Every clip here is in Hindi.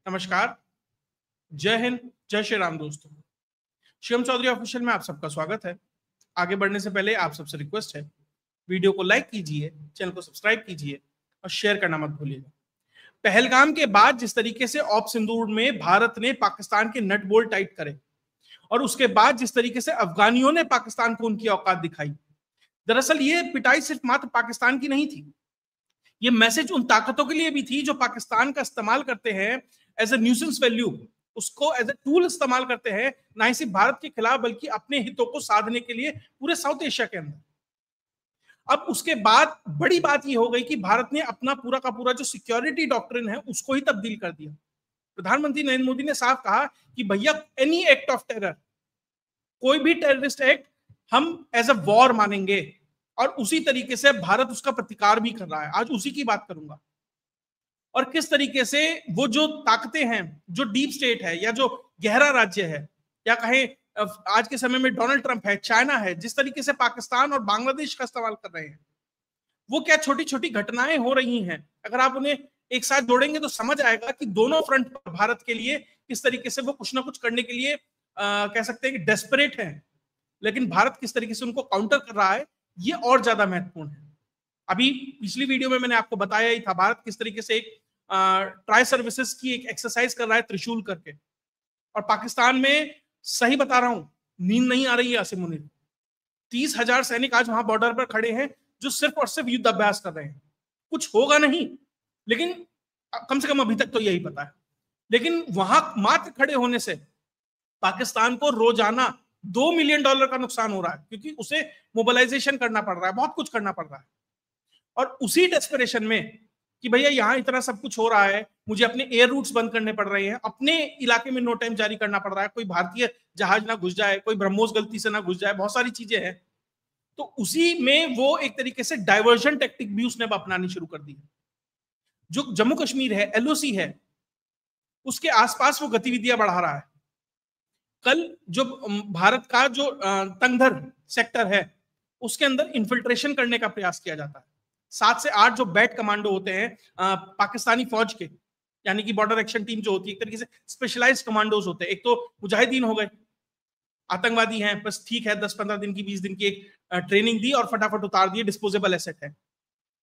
नमस्कार, जय हिंद, जय श्री राम दोस्तों। शिवम चौधरी ऑफिशियल में आप सबका स्वागत है। आगे बढ़ने से पहले आप सबसे रिक्वेस्ट है, वीडियो को लाइक कीजिए, चैनल को सब्सक्राइब कीजिए और शेयर करना मत भूलिएगा। पहलगाम के बाद जिस तरीके से ऑप सिंदूर में भारत ने पाकिस्तान के नट बोल्ट टाइट करे और उसके बाद जिस तरीके से अफगानियों ने पाकिस्तान को उनकी औकात दिखाई, दरअसल ये पिटाई सिर्फ मात्र पाकिस्तान की नहीं थी, ये मैसेज उन ताकतों के लिए भी थी जो पाकिस्तान का इस्तेमाल करते हैं एज ए न्यूसेंस वैल्यू, उसको एज ए टूल इस्तेमाल करते हैं, ना ही सिर्फ भारत के खिलाफ बल्कि अपने हितों को साधने के लिए पूरे साउथ एशिया के अंदर। अब उसके बाद बड़ी बात यह हो गई कि भारत ने अपना पूरा का पूरा जो सिक्योरिटी डॉक्ट्रिन है उसको ही तब्दील कर दिया। प्रधानमंत्री नरेंद्र मोदी ने साफ कहा कि भैया एनी एक्ट ऑफ टेरर, कोई भी टेररिस्ट एक्ट हम एज अ वॉर मानेंगे, और उसी तरीके से भारत उसका प्रतिकार भी कर रहा है। आज उसी की बात करूंगा और किस तरीके से वो जो ताकतें हैं, जो डीप स्टेट है या जो गहरा राज्य है या कहें आज के समय में डोनाल्ड ट्रंप है, चाइना है, जिस तरीके से पाकिस्तान और बांग्लादेश का इस्तेमाल कर रहे हैं, वो क्या छोटी छोटी घटनाएं हो रही हैं, अगर आप उन्हें एक साथ जोड़ेंगे तो समझ आएगा कि दोनों फ्रंट पर भारत के लिए किस तरीके से वो कुछ ना कुछ करने के लिए कह सकते हैं कि डेस्परेट है, लेकिन भारत किस तरीके से उनको काउंटर कर रहा है, ये और ज्यादा महत्वपूर्ण है। अभी पिछली वीडियो में मैंने आपको बताया ही था भारत किस तरीके से एक ट्राई सर्विसेज की एक एक्सरसाइज कर रहा है त्रिशूल करके, और पाकिस्तान में सही बता रहा हूं नींद नहीं आ रही है आसिम मुनीर। 30,000 सैनिक आज वहां बॉर्डर पर खड़े हैं जो सिर्फ और सिर्फ युद्ध अभ्यास कर रहे हैं। कुछ होगा नहीं, लेकिन कम से कम अभी तक तो यही पता है। लेकिन वहां मात्र खड़े होने से पाकिस्तान को रोजाना $2 मिलियन का नुकसान हो रहा है, क्योंकि उसे मोबिलाइजेशन करना पड़ रहा है, बहुत कुछ करना पड़ रहा है। और उसी डेस्परेशन में कि भैया यहां इतना सब कुछ हो रहा है, मुझे अपने एयर रूट्स बंद करने पड़ रहे हैं, अपने इलाके में नो टाइम जारी करना पड़ रहा है, कोई भारतीय जहाज ना घुस जाए, कोई ब्रह्मोस गलती से ना घुस जाए, बहुत सारी चीजें हैं। तो उसी में वो एक तरीके से डाइवर्जन टेक्टिक भी उसने अपनानी शुरू कर दी है। जो जम्मू कश्मीर है, एलओसी है, उसके आसपास वो गतिविधियां बढ़ा रहा है। कल जो भारत का जो तंगधर सेक्टर है उसके अंदर इन्फिल्ट्रेशन करने का प्रयास किया जाता है। 7 से 8 जो बैट कमांडो होते हैं पाकिस्तानी फौज के, यानी कि बॉर्डर एक्शन टीम जो होती है, एक तरीके से स्पेशलाइज्ड कमांडोज होते हैं। एक तो मुजाहिदीन हो गए, आतंकवादी हैं, बस ठीक है 10-15 दिन की 20 दिन की एक ट्रेनिंग दी और फटाफट उतार दिए, डिस्पोजेबल एसेट है।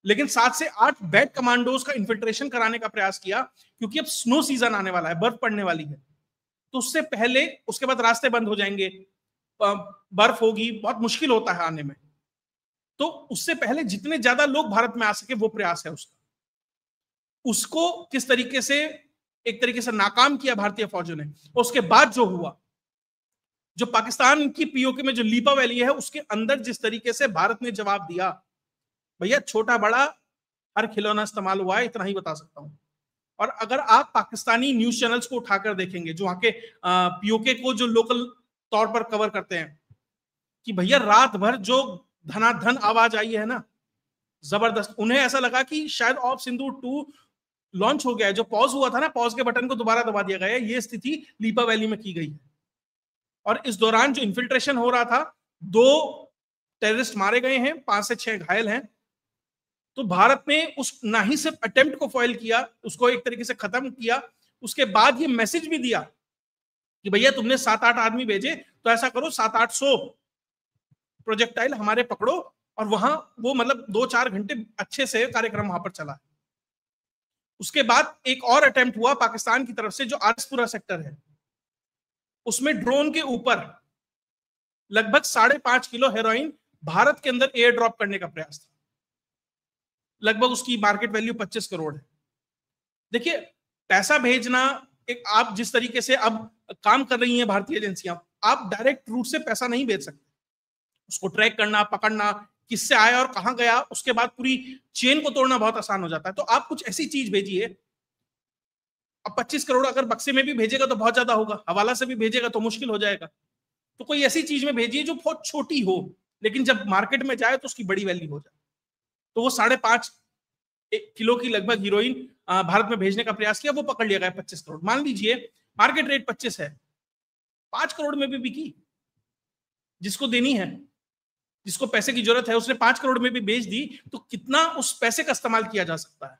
लेकिन 7 से 8 बैट कमांडोज का इन्फिल्ट्रेशन कराने का प्रयास किया, क्योंकि अब स्नो सीजन आने वाला है, बर्फ पड़ने वाली है। तो उससे पहले, उसके बाद रास्ते बंद हो जाएंगे, बर्फ होगी, बहुत मुश्किल होता है आने में। तो उससे पहले जितने ज्यादा लोग भारत में आ सके वो प्रयास है उसका। उसको किस तरीके से एक तरीके से नाकाम किया भारतीय फौजों ने। उसके बाद जो हुआ, जो पाकिस्तान की पीओके में जो लीपा वैली है उसके अंदर जिस तरीके से भारत ने जवाब दिया, भैया छोटा बड़ा हर खिलौना इस्तेमाल हुआ है, इतना ही बता सकता हूं। और अगर आप पाकिस्तानी न्यूज चैनल्स को उठाकर देखेंगे जो वहां के पीओके को जो लोकल तौर पर कवर करते हैं, कि भैया रात भर जो धनाधन आवाज आई है ना, जबरदस्त। उन्हें ऐसा लगा कि शायद ऑप सिंदूर 2 लॉन्च हो गया है, जो पॉज हुआ था ना, पॉज के बटन को दोबारा दबा दिया गया है। ये स्थिति लीपा वैली में की गई है। और इस दौरान जो इन्फिल्ट्रेशन हो रहा था, 2 टेररिस्ट मारे गए हैं, 5 से 6 घायल हैं। तो भारत ने उस ना ही सिर्फ अटेम्प्ट को फॉइल किया, उसको एक तरीके से खत्म किया, उसके बाद ये मैसेज भी दिया कि भैया तुमने 7-8 आदमी भेजे, तो ऐसा करो 700-800 प्रोजेक्टाइल हमारे पकड़ो। और वहां वो मतलब 2-4 घंटे अच्छे से कार्यक्रम वहां पर चला। उसके बाद एक और अटेम्प्ट हुआ पाकिस्तान की तरफ से, जो आरसपुरा सेक्टर है, उसमें ड्रोन के ऊपर लगभग 5.5 किलो हेरोइन भारत के अंदर एयर ड्रॉप करने का प्रयास था। लगभग उसकी मार्केट वैल्यू 25 करोड़ है। देखिए, पैसा भेजना, एक आप जिस तरीके से अब काम कर रही हैं भारतीय एजेंसियां, आप डायरेक्ट रूट से पैसा नहीं भेज सकते। उसको ट्रैक करना, पकड़ना, किससे आया और कहां गया, उसके बाद पूरी चेन को तोड़ना बहुत आसान हो जाता है। तो आप कुछ ऐसी चीज भेजिए। अब 25 करोड़ अगर बक्से में भी भेजेगा तो बहुत ज्यादा होगा, हवाला से भी भेजेगा तो मुश्किल हो जाएगा। तो कोई ऐसी चीज में भेजिए जो बहुत छोटी हो, लेकिन जब मार्केट में जाए तो उसकी बड़ी वैल्यू हो जाए। तो वो 5.5 किलो की लगभग हीरोइन भारत में भेजने का प्रयास किया, वो पकड़ लिया गया 25 करोड़। मान लीजिए मार्केट रेट 25 है, 5 करोड़ में भी बिकी, जिसको देनी है, जिसको पैसे की जरूरत है, उसने 5 करोड़ में भी बेच दी, तो कितना उस पैसे का इस्तेमाल किया जा सकता है।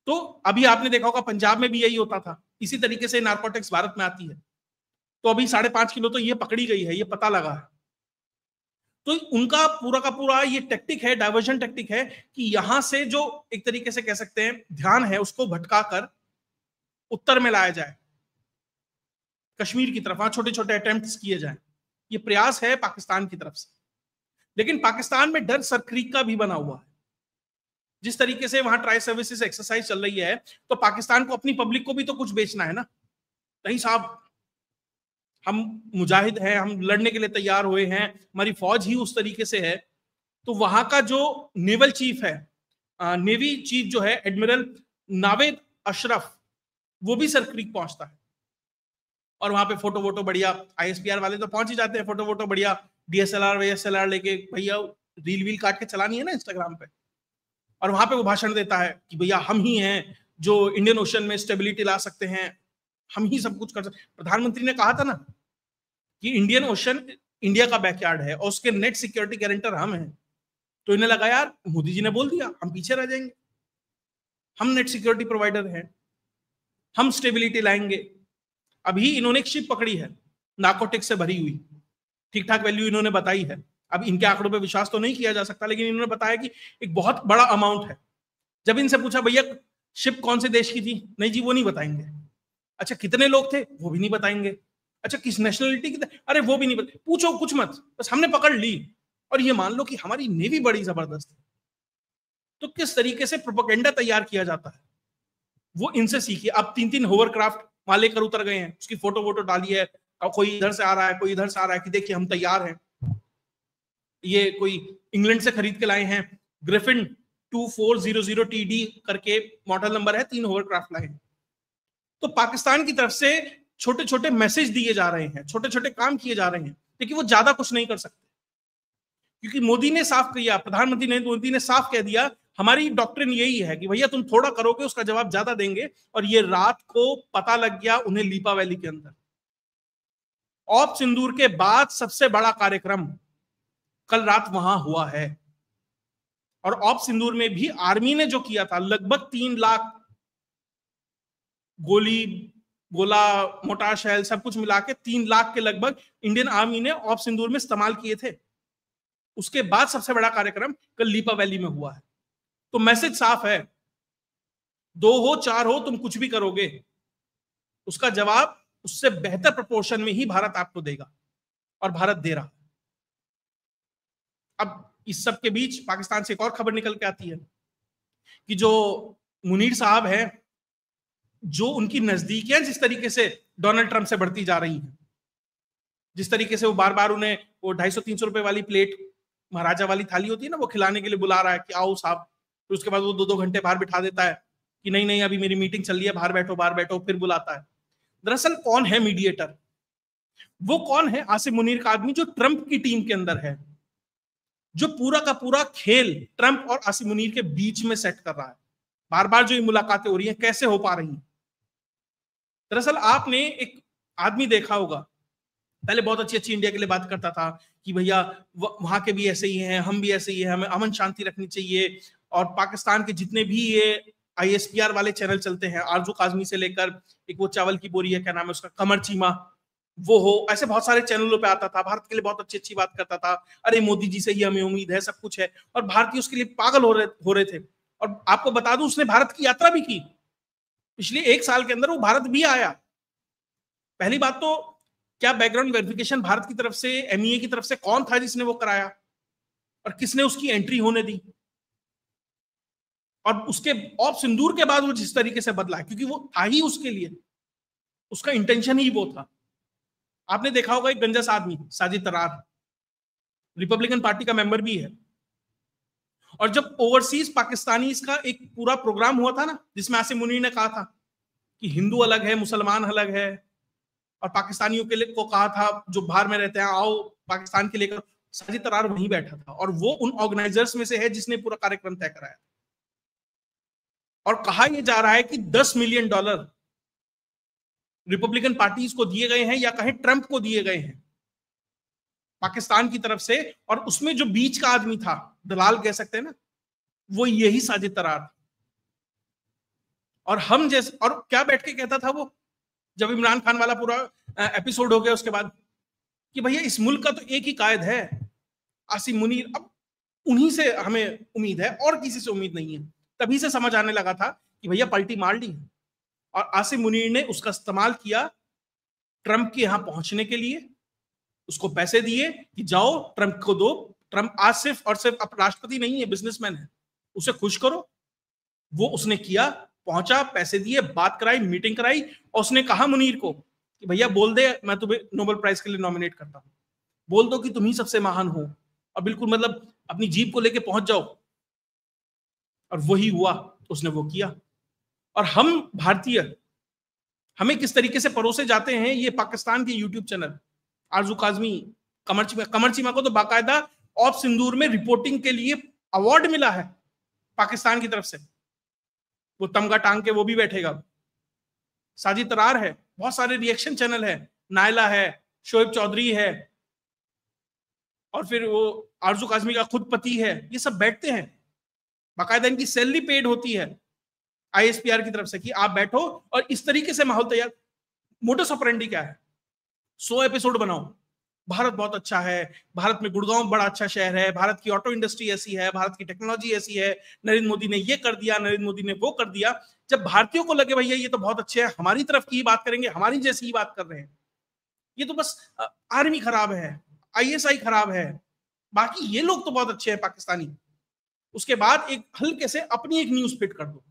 तो अभी आपने देखा होगा पंजाब में भी यही होता था, इसी तरीके से नार्कोटिक्स भारत में आती है। तो अभी 5.5 किलो तो ये पकड़ी गई है, ये पता लगा है। तो उनका पूरा का पूरा ये टेक्टिक है, डाइवर्जन टेक्टिक है, कि यहां से जो एक तरीके से कह सकते हैं ध्यान है उसको भटकाकर उत्तर में लाया जाए, कश्मीर की तरफ, वहां छोटे छोटे अटेम्प्ट्स किए जाएं। ये प्रयास है पाकिस्तान की तरफ से। लेकिन पाकिस्तान में डर सरक्रीक का भी बना हुआ है। जिस तरीके से वहां ट्राई सर्विसेज एक्सरसाइज चल रही है, तो पाकिस्तान को अपनी पब्लिक को भी तो कुछ बेचना है ना। नहीं साहब, हम मुजाहिद हैं, हम लड़ने के लिए तैयार हुए हैं, हमारी फौज ही उस तरीके से है। तो वहां का जो नेवल चीफ है, नेवी चीफ जो है एडमिरल नावेद अशरफ, वो भी सरक्रीक पहुंचता है। और वहां पे फोटो वोटो बढ़िया, आईएसपीआर वाले तो पहुंच ही जाते हैं, फोटो वोटो बढ़िया डीएसएलआर वीएसएलआर लेके, भैया रील वील काट के चलानी है ना इंस्टाग्राम पे। और वहां पे वो भाषण देता है कि भैया हम ही हैं जो इंडियन ओशन में स्टेबिलिटी ला सकते हैं, हम ही सब कुछ कर सकते। प्रधानमंत्री ने कहा था ना कि इंडियन ओशन इंडिया का बैकयार्ड है और उसके नेट सिक्योरिटी गारंटर हम हैं। तो इन्हें लगा यार मोदी जी ने बोल दिया, हम पीछे रह जाएंगे, हम नेट सिक्योरिटी प्रोवाइडर हैं, हम स्टेबिलिटी लाएंगे। अभी इन्होंने एक शिप पकड़ी है नार्कोटिक्स से भरी हुई, ठीक ठाक वैल्यू इन्होंने बताई है। अब इनके आंकड़ों पे विश्वास तो नहीं किया जा सकता, लेकिन इन्होंने बताया कि एक बहुत बड़ा अमाउंट है। जब इनसे पूछा भैया शिप कौन से देश की थी, नहीं जी वो नहीं बताएंगे। अच्छा कितने लोग थे, वो भी नहीं बताएंगे। अच्छा किस नेशनलिटी की थे, अरे वो भी नहीं बताएंगे। पूछो कुछ मत, बस हमने पकड़ ली। और ये मान लो कि हमारी नेवी बड़ी जबरदस्त है। तो किस तरीके से प्रोपेगेंडा तैयार किया जाता है, वो इनसे सीखिए। अब 3-3 होवरक्राफ्ट वहां लेकर उतर गए हैं, उसकी फोटो वोटो डाली है, कोई इधर से आ रहा है, कोई इधर से आ रहा है कि देखिए हम तैयार हैं। ये कोई इंग्लैंड से खरीद के लाए हैं, ग्रिफिन 2400 TD करके मॉडल नंबर है, 3 होवरक्राफ्ट लाए हैं। तो पाकिस्तान की तरफ से छोटे छोटे मैसेज दिए जा रहे हैं, छोटे छोटे काम किए जा रहे हैं, लेकिन वो ज्यादा कुछ नहीं कर सकते। क्योंकि मोदी ने साफ किया, प्रधानमंत्री नरेंद्र मोदी ने साफ कह दिया, हमारी डॉक्ट्रिन यही है कि भैया तुम थोड़ा करोगे उसका जवाब ज्यादा देंगे। और ये रात को पता लग गया उन्हें लीपा वैली के अंदर। ऑप सिंदूर के बाद सबसे बड़ा कार्यक्रम कल रात वहां हुआ है। और ऑप सिंदूर में भी आर्मी ने जो किया था, लगभग 3 लाख गोली गोला मोटार शैल सब कुछ मिला के 3 लाख के लगभग इंडियन आर्मी ने ऑप सिंदूर में इस्तेमाल किए थे। उसके बाद सबसे बड़ा कार्यक्रम कल लीपा वैली में हुआ है। तो मैसेज साफ है, 2 हो 4 हो, तुम कुछ भी करोगे उसका जवाब उससे बेहतर प्रोपोर्शन में ही भारत आपको देगा, और भारत दे रहा। अब इस सब के बीच पाकिस्तान से एक और खबर निकल के आती है कि जो मुनीर साहब हैं, जो उनकी नजदीकियां जिस तरीके से डोनाल्ड ट्रंप से बढ़ती जा रही हैं, जिस तरीके से वो बार बार उन्हें वो 250-300 रुपए वाली प्लेट, महाराजा वाली थाली होती है ना, वो खिलाने के लिए बुला रहा है कि आओ साहब, फिर उसके बाद वो 2-2 घंटे बाहर बिठा देता है कि नहीं नहीं अभी मेरी मीटिंग चल रही है, बाहर बैठो, फिर बुलाता है। दरअसल कौन है मीडिएटर? वो कौन है? आसिम मुनीर का आदमी, जो ट्रंप की टीम के अंदर है, जो पूरा का पूरा खेल ट्रंप और आसिम मुनीर के बीच में सेट कर रहा है। बार बार जो ये मुलाकातें हो रही हैं, कैसे हो पा रही हैं? दरअसल आपने एक आदमी देखा होगा, पहले बहुत अच्छी अच्छी इंडिया के लिए बात करता था कि भैया वहां के भी ऐसे ही हैं, हम भी ऐसे ही हैं, हमें अमन शांति रखनी चाहिए। और पाकिस्तान के जितने भी ये आईएसपीआर वाले चैनल चलते हैं, आरजू काजमी से लेकर एक वो चावल की बोरी है, क्या नाम है उसका, कमर चीमा, वो हो, ऐसे बहुत सारे चैनलों पे आता था, भारत के लिए बहुत अच्छी अच्छी बात करता था। अरे मोदी जी से ही हमें उम्मीद है, सब कुछ है। और भारतीय उसके लिए पागल हो रहे थे। और आपको बता दूं, उसने भारत की यात्रा भी की। पिछले 1 साल के अंदर वो भारत भी आया। पहली बात तो क्या बैकग्राउंड वेरिफिकेशन भारत की तरफ से, एमईए की तरफ से कौन था जिसने वो कराया, और किसने उसकी एंट्री होने दी? और उसके ऑप सिंदूर के बाद वो जिस तरीके से बदला, क्योंकि वो था ही उसके लिए, उसका इंटेंशन ही वो था। आपने देखा होगा एक गंजस आदमी साजिद तरार, रिपब्लिकन पार्टी का मेंबर भी है। और जब ओवरसीज पाकिस्तानी का एक पूरा प्रोग्राम हुआ था ना, जिसमें आसिम मुनीर ने कहा था कि हिंदू अलग है, मुसलमान अलग है, और पाकिस्तानियों के लिए को कहा था जो बाहर में रहते हैं आओ पाकिस्तान के लिए, साजिद तरार वहीं बैठा था। और वो उन ऑर्गेनाइजर्स में से है जिसने पूरा कार्यक्रम तय कराया। और कहा यह जा रहा है कि $10 मिलियन रिपब्लिकन पार्टीज को दिए गए हैं, या कहें ट्रंप को दिए गए हैं पाकिस्तान की तरफ से। और उसमें जो बीच का आदमी था, दलाल कह सकते हैं ना, वो यही साजिद तरार। और हम जैसे, और क्या बैठ के कहता था वो, जब इमरान खान वाला पूरा एपिसोड हो गया उसके बाद, कि भैया इस मुल्क का तो एक ही कायद है, आसिम मुनीर, अब उन्हीं से हमें उम्मीद है और किसी से उम्मीद नहीं है। तभी से समझ आने लगा था कि भैया पलटी मार ली है, और आसिम मुनीर ने उसका इस्तेमाल किया ट्रंप के यहां पहुंचने के लिए। उसको पैसे दिए कि जाओ ट्रंप को दो, ट्रंप आज सिर्फ और सिर्फ अब राष्ट्रपति नहीं है, बिजनेसमैन है, उसे खुश करो। वो उसने किया, पहुंचा, पैसे दिए, बात कराई, मीटिंग कराई, और उसने कहा मुनीर को कि भैया बोल दे मैं तुम्हें नोबेल प्राइज के लिए नॉमिनेट करता हूं, बोल दो कि तुम ही सबसे महान हो, और बिल्कुल मतलब अपनी जीप को लेके पहुंच जाओ। और वही हुआ, उसने वो किया। और हम भारतीय, हमें किस तरीके से परोसे जाते हैं ये पाकिस्तान के यूट्यूब चैनल, आरजू काजमी, कमर चीमा को तो बाकायदा ऑफ सिंदूर में रिपोर्टिंग के लिए अवार्ड मिला है पाकिस्तान की तरफ से। वो तमगा टांग के वो भी बैठेगा। साजिद तरार है, बहुत सारे रिएक्शन चैनल है, नायला है, शोएब चौधरी है, और फिर वो आरजू काजमी का खुद पति है, ये सब बैठते हैं, बाकायदा इनकी सैलरी पेड होती है आईएसपीआर की तरफ से कि आप बैठो और इस तरीके से माहौल तैयार। मोटस ऑपरेंडी क्या है? 100 एपिसोड बनाओ, भारत बहुत अच्छा है, भारत में गुड़गांव बड़ा अच्छा शहर है, भारत की ऑटो इंडस्ट्री ऐसी है, भारत की टेक्नोलॉजी ऐसी है, नरेंद्र मोदी ने ये कर दिया, नरेंद्र मोदी ने वो कर दिया। जब भारतीयों को लगे भैया ये तो बहुत अच्छे हैं, हमारी तरफ की बात करेंगे, हमारी जैसी ही बात कर रहे हैं, ये तो बस आर्मी खराब है, आईएसआई खराब है, बाकी ये लोग तो बहुत अच्छे हैं पाकिस्तानी, उसके बाद एक हल्के से अपनी एक न्यूज फिट कर दो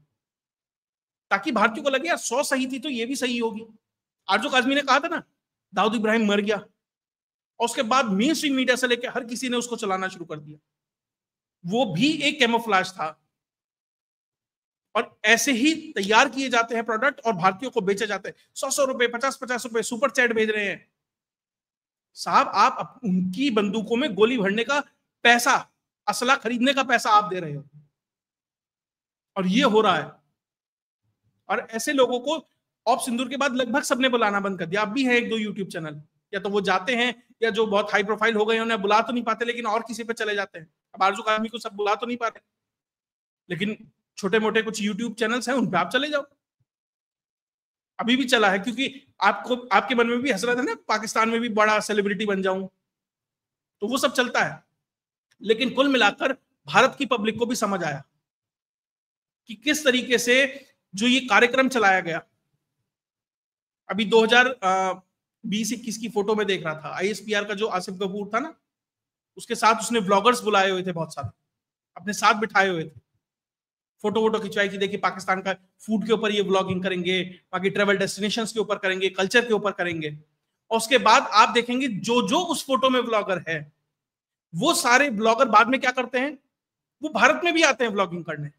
ताकि भारतीयों को लगे यार 100 सही थी तो ये भी सही होगी। आरजू काजमी ने कहा था ना दाऊद इब्राहिम मर गया, और उसके बाद मेन स्ट्रीम मीडिया से लेकर हर किसी ने उसको चलाना शुरू कर दिया। वो भी एक कैमोफ्लेज था। और ऐसे ही तैयार किए जाते हैं प्रोडक्ट और भारतीयों को बेचे जाते हैं। 100 रुपए, 50 रुपए सुपर चैट भेज रहे हैं। साहब आप उनकी बंदूकों में गोली भरने का पैसा, असला खरीदने का पैसा आप दे रहे हो, और ये हो रहा है। और ऐसे लोगों को ऑफ सिंदूर के बाद लगभग सबने बुलाना बंद कर दिया। अब भी है एक दो यूट्यूब चैनल, या तो वो जाते हैं या जो बहुत हाई प्रोफाइल हो गए उन्हें बुला तो नहीं पाते, लेकिन और किसी पे चले जाते हैं। अब आरजू काजमी को सब बुला तो नहीं पाते, लेकिन छोटे मोटे कुछ यूट्यूब चैनल्स हैं उन पे आप चले जाओ। अभी भी चला है, क्योंकि आपको आपके मन में भी हसरत है ना पाकिस्तान में भी बड़ा सेलिब्रिटी बन जाऊं, तो वो सब चलता है। लेकिन कुल मिलाकर भारत की पब्लिक को भी समझ आया कि किस तरीके से जो ये कार्यक्रम चलाया गया। अभी 2020-21 की फोटो में देख रहा था, आईएसपीआर का जो आसिफ कपूर था ना, उसके साथ उसने व्लॉगर्स बुलाए हुए थे, बहुत सारे अपने साथ बिठाए हुए थे, फोटो वोटो खिंचवाई कि देखिए पाकिस्तान का फूड के ऊपर ये व्लॉगिंग करेंगे, बाकी ट्रेवल डेस्टिनेशंस के ऊपर करेंगे, कल्चर के ऊपर करेंगे। और उसके बाद आप देखेंगे जो जो उस फोटो में व्लॉगर है, वो सारे ब्लॉगर बाद में क्या करते हैं, वो भारत में भी आते हैं व्लॉगिंग करने,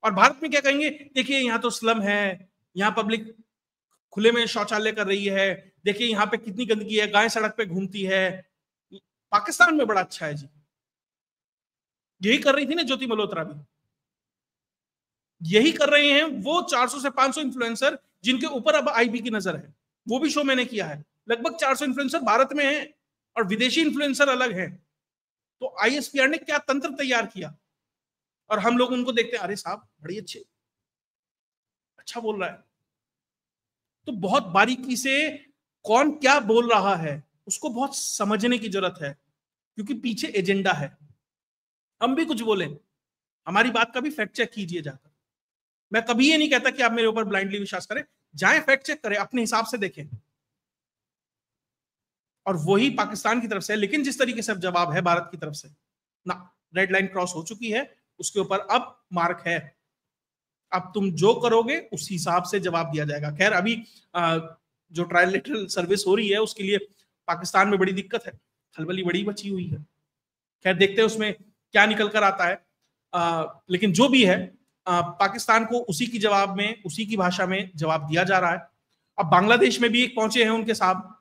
और भारत में क्या कहेंगे, देखिए यहाँ तो स्लम है, यहाँ पब्लिक खुले में शौचालय कर रही है, देखिए यहाँ पे कितनी गंदगी है, गाय सड़क पे घूमती है, पाकिस्तान में बड़ा अच्छा है जी। यही कर रही थी ना ज्योति मल्होत्रा भी, यही कर रहे हैं वो 400 से 500 इन्फ्लुएंसर जिनके ऊपर अब आईबी की नजर है। वो भी शो मैंने किया है, लगभग 400 इन्फ्लुएंसर भारत में हैं और विदेशी इन्फ्लुएंसर अलग हैं। तो आईएसपीआर ने क्या तंत्र तैयार किया, और हम लोग उनको देखते हैं, अरे साहब बड़ी अच्छे, अच्छा बोल रहा है। तो बहुत बारीकी से कौन क्या बोल रहा है उसको बहुत समझने की जरूरत है, क्योंकि पीछे एजेंडा है। हम भी कुछ बोले, हमारी बात का भी फैक्ट चेक कीजिए जाकर। मैं कभी ये नहीं कहता कि आप मेरे ऊपर ब्लाइंडली विश्वास करें, जाएं फैक्ट चेक करें, अपने हिसाब से देखें, और वही पाकिस्तान की तरफ से। लेकिन जिस तरीके से अब जवाब है भारत की तरफ से ना, रेड लाइन क्रॉस हो चुकी है, उसके ऊपर अब मार्क है, अब तुम जो करोगे उस हिसाब से जवाब दिया जाएगा। खैर अभी जो ट्रायलेटरल सर्विस हो रही है उसके लिए पाकिस्तान में बड़ी दिक्कत है, खलबली बड़ी बची हुई है। खैर देखते हैं उसमें क्या निकल कर आता है। लेकिन जो भी है, पाकिस्तान को उसी की जवाब में, उसी की भाषा में जवाब दिया जा रहा है। अब बांग्लादेश में भी एक पहुंचे हैं उनके साहब,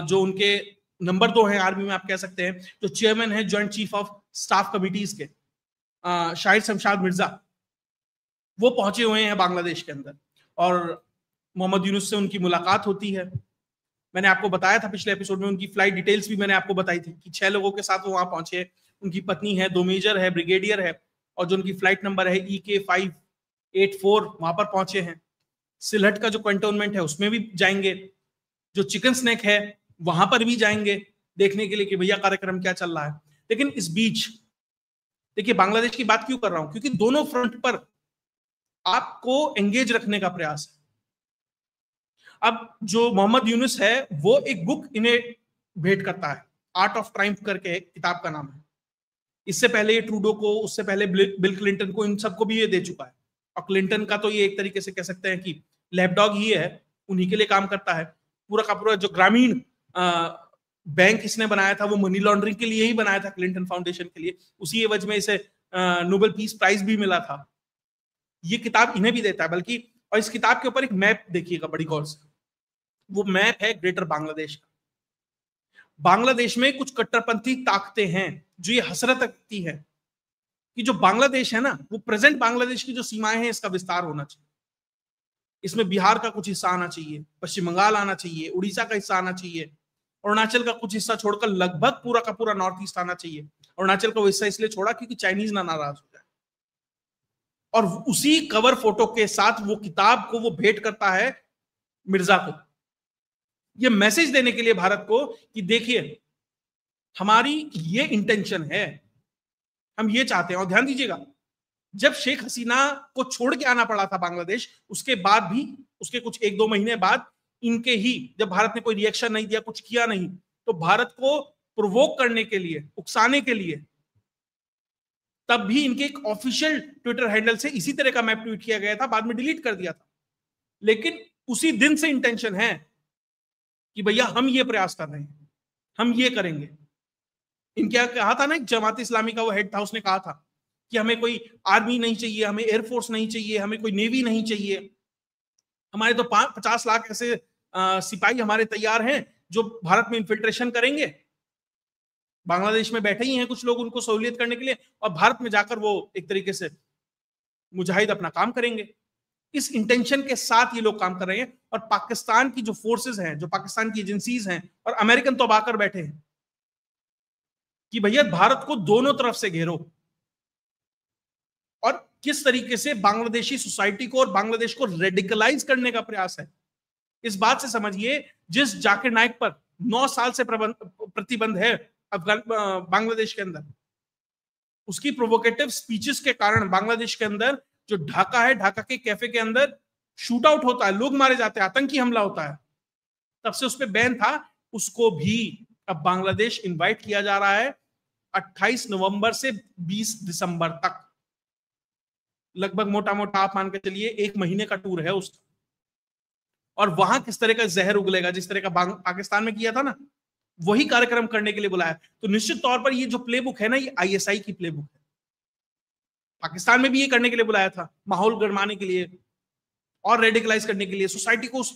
जो उनके नंबर 2 हैं आर्मी में आप कह सकते हैं, जो चेयरमैन है joint chief of staff committees के, शाहिद शमशाद मिर्जा, वो पहुंचे हुए हैं बांग्लादेश के अंदर, और मोहम्मद यूनुस से उनकी मुलाकात होती है। मैंने आपको बताया था पिछले एपिसोड में, उनकी फ्लाइट डिटेल्स भी मैंने आपको बताई थी कि 6 लोगों के साथ वो वहां पहुंचे। उनकी पत्नी है, 2 मेजर है, ब्रिगेडियर है, और जो उनकी फ्लाइट नंबर है EK5 84 वहां पर पहुंचे हैं। सिलहट का जो कंटोनमेंट है उसमें भी जाएंगे, जो चिकन स्नैक है वहां पर भी जाएंगे देखने के लिए कि भैया कार्यक्रम क्या चल रहा है। लेकिन इस बीच देखिए, बांग्लादेश की बात क्यों कर रहा हूं, क्योंकि दोनों फ्रंट पर आपको एंगेज रखने का प्रयास है। अब जो मोहम्मद यूनुस है वो एक बुक इन्हें भेंट करता है, आर्ट ऑफ ट्रायम्फ करके किताब का नाम है। इससे पहले ये ट्रूडो को, उससे पहले बिल क्लिंटन को, इन सबको भी ये दे चुका है। और क्लिंटन का तो ये एक तरीके से कह सकते हैं कि लैपडॉग ही है, उन्हीं के लिए काम करता है। पूरा का पूरा जो ग्रामीण बैंक इसने बनाया था वो मनी लॉन्ड्रिंग के लिए ही बनाया था, क्लिंटन फाउंडेशन के लिए। उसी एवज में इसे नोबेल पीस प्राइज भी मिला था। ये किताब इन्हें भी देता है बल्कि। और इस किताब के ऊपर एक मैप देखिएगा बड़ी गौर से, वो मैप है ग्रेटर बांग्लादेश का। बांग्लादेश में कुछ कट्टरपंथी ताकतें हैं जो ये हसरत रखती है कि जो बांग्लादेश है ना, वो प्रेजेंट बांग्लादेश की जो सीमाएं हैं इसका विस्तार होना चाहिए। इसमें बिहार का कुछ हिस्सा आना चाहिए, पश्चिम बंगाल आना चाहिए, उड़ीसा का हिस्सा आना चाहिए, अरुणाचल का कुछ हिस्सा छोड़कर लगभग पूरा का पूरा नॉर्थ ईस्ट आना चाहिए। अरुणाचल का वो हिस्सा इसलिए छोड़ा क्योंकि चाइनीज ना नाराज हो जाए। और उसी कवर फोटो के साथ वो किताब को वो भेंट करता है मिर्जा को, ये मैसेज देने के लिए भारत को कि देखिए हमारी ये इंटेंशन है, हम ये चाहते हैं। और ध्यान दीजिएगा, जब शेख हसीना को छोड़ के आना पड़ा था बांग्लादेश, उसके बाद भी, उसके कुछ 1-2 महीने बाद इनके ही, जब भारत ने कोई रिएक्शन नहीं दिया, कुछ किया नहीं, तो भारत को प्रोवोक करने के लिए, उकसाने के लिए, तब भी इनके एक ऑफिशियल ट्विटर हैंडल से इसी तरह का मैप ट्वीट किया गया था, बाद में डिलीट कर दिया था। लेकिन उसी दिन से इंटेंशन है कि भैया हम ये प्रयास कर रहे हैं, हम ये करेंगे। इनके कहा था ना, एक जमात इस्लामी का वो हेड था, उसने कहा था कि हमें कोई आर्मी नहीं चाहिए, हमें एयरफोर्स नहीं चाहिए, हमें कोई नेवी नहीं चाहिए, हमारे तो 50 लाख ऐसे सिपाही हमारे तैयार हैं जो भारत में इन्फिल्ट्रेशन करेंगे। बांग्लादेश में बैठे ही हैं कुछ लोग उनको सहूलियत करने के लिए, और भारत में जाकर वो एक तरीके से मुजाहिद अपना काम करेंगे। इस इंटेंशन के साथ ये लोग काम कर रहे हैं। और पाकिस्तान की जो फोर्सेस हैं, जो पाकिस्तान की एजेंसीज हैं, और अमेरिकन तो आकर बैठे हैं कि भैया भारत को दोनों तरफ से घेरो। और किस तरीके से बांग्लादेशी सोसाइटी को और बांग्लादेश को रेडिकलाइज करने का प्रयास है, इस बात से समझिए, जिस जाकिर नाइक पर 9 साल से प्रतिबंध है बांग्लादेश के अंदर, उसकी प्रोवोकेटिव स्पीचेस के कारण बांग्लादेश के अंदर जो ढाका है, ढाका के कैफे के अंदर शूट आउट होता है, लोग मारे जाते हैं, आतंकी हमला होता है, तब से उस पर बैन था। उसको भी अब बांग्लादेश इनवाइट किया जा रहा है 28 नवंबर से 20 दिसंबर तक, लगभग मोटा मोटा आप मान के चलिए 1 महीने का टूर है उसका। और वहां किस तरह का जहर उगलेगा, जिस तरह का पाकिस्तान में किया था ना, वही कार्यक्रम करने के लिए बुलाया। तो निश्चित तौर पर ये जो प्लेबुक है ना, ये आईएसआई की प्लेबुक है। पाकिस्तान में भी ये करने के लिए बुलाया था, माहौल गरमाने के लिए और रेडिकलाइज करने के लिए, सोसाइटी को उस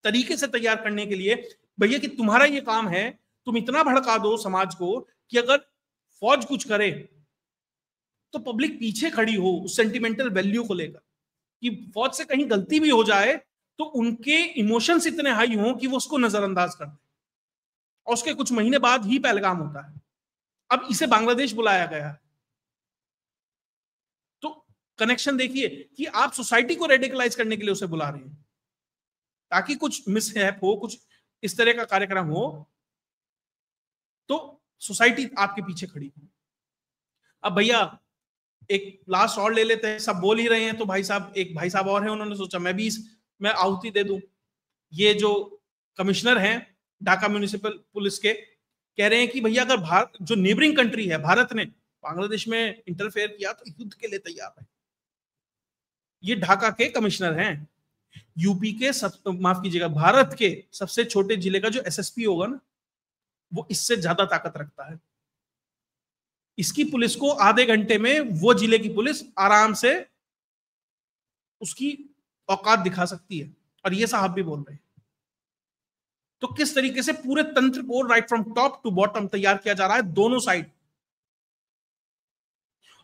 तरीके से तैयार करने के लिए, भैया कि तुम्हारा ये काम है, तुम इतना भड़का दो समाज को कि अगर फौज कुछ करे तो पब्लिक पीछे खड़ी हो उस सेंटिमेंटल वैल्यू को लेकर, कि फौज से कहीं गलती भी हो जाए तो उनके इमोशंस इतने हाई हों कि वो उसको नजरअंदाज कर दें। और उसके कुछ महीने बाद ही पहलगाम होता है। अब इसे बांग्लादेश बुलाया गया है। तो कनेक्शन देखिए कि आप सोसाइटी को रेडिकलाइज करने के लिए उसे बुला रहे हैं, ताकि कुछ मिसहैप हो, कुछ इस तरह का कार्यक्रम हो तो सोसाइटी आपके पीछे खड़ी हो। अब भैया एक लास्ट और ले लेते हैं, सब बोल ही रहे हैं तो भाई साहब, एक भाई साहब और हैं, उन्होंने सोचा मैं भी इसमें आहुति दे दूं। ये जो कमिश्नर हैं ढाका म्युनिसिपल पुलिस के, कह रहे हैं कि भैया अगर भारत, जो नेबरिंग कंट्री है, भारत ने बांग्लादेश में इंटरफेयर किया तो युद्ध के लिए तैयार है। ये ढाका के कमिश्नर हैं। यूपी के माफ कीजिएगा, भारत के सबसे छोटे जिले का जो एसएसपी होगा ना, वो इससे ज्यादा ताकत रखता है। इसकी पुलिस को आधे घंटे में वो जिले की पुलिस आराम से उसकी औकात दिखा सकती है। और ये साहब भी बोल रहे हैं। तो किस तरीके से पूरे तंत्र को right from top to bottom तैयार किया जा रहा है, दोनों साइड।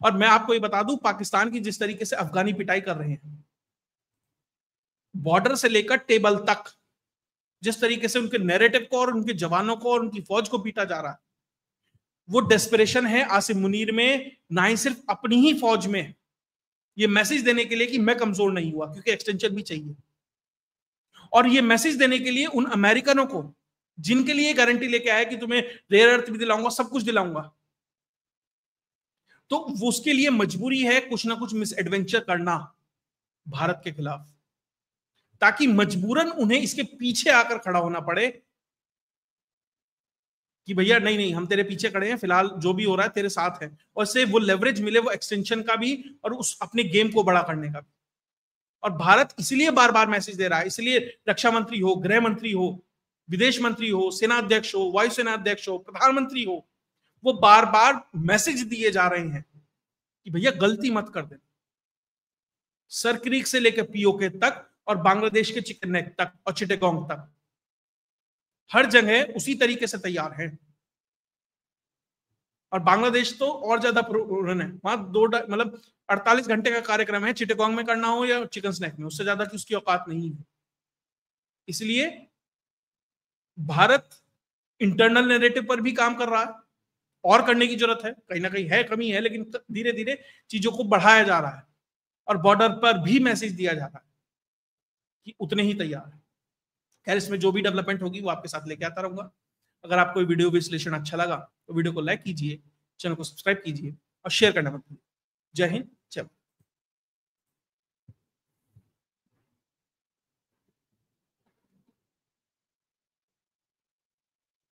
और मैं आपको ये बता दूं, पाकिस्तान की जिस तरीके से अफगानी पिटाई कर रहे हैं, बॉर्डर से लेकर टेबल तक, जिस तरीके से उनके नैरेटिव को और उनके जवानों को और उनकी फौज को पीटा जा रहा है, वो डेस्परेशन है आसिम मुनीर में, ना ही सिर्फ अपनी ही फौज में, ये मैसेज देने के लिए कि मैं कमजोर नहीं हुआ, क्योंकि एक्सटेंशन भी चाहिए, और ये मैसेज देने के लिए उन अमेरिकनों को जिनके लिए गारंटी लेके आया कि तुम्हें रेयर अर्थ भी दिलाऊंगा, सब कुछ दिलाऊंगा, तो उसके लिए मजबूरी है कुछ ना कुछ मिस एडवेंचर करना भारत के खिलाफ, ताकि मजबूरन उन्हें इसके पीछे आकर खड़ा होना पड़े कि भैया नहीं नहीं हम तेरे पीछे खड़े हैं, फिलहाल जो भी हो रहा है तेरे साथ है, और से वो लेवरेज मिले, वो एक्सटेंशन का भी और उस अपने गेम को बड़ा करने का भी। और भारत इसलिए बार बार मैसेज दे रहा है, इसलिए रक्षा मंत्री हो, गृह मंत्री हो, विदेश मंत्री हो, सेना अध्यक्ष हो, वायुसेना अध्यक्ष हो, प्रधानमंत्री हो, वो बार बार मैसेज दिए जा रहे हैं कि भैया गलती मत कर देना। सर क्रीक से लेकर पीओके तक और बांग्लादेश के चिकन नेक तक और चिटेगोंग तक हर जगह उसी तरीके से तैयार है। और बांग्लादेश तो और ज्यादा प्रोन है, वहां मतलब 48 घंटे का कार्यक्रम है, चिटेगोंग में करना हो या चिकन स्नैक में, उससे ज्यादा की उसकी औकात नहीं है। इसलिए भारत इंटरनल नैरेटिव पर भी काम कर रहा है, और करने की जरूरत है, कहीं ना कहीं है कमी है, लेकिन धीरे धीरे चीजों को बढ़ाया जा रहा है, और बॉर्डर पर भी मैसेज दिया जा रहा है कि उतने ही तैयार है। खैर, इसमें जो भी डेवलपमेंट होगी वो आपके साथ लेके आता रहूंगा। अगर आपको वीडियो विश्लेषण अच्छा लगा तो वीडियो को लाइक कीजिए, चैनल को सब्सक्राइब कीजिए और शेयर करना मत भूलिए। जय हिंद,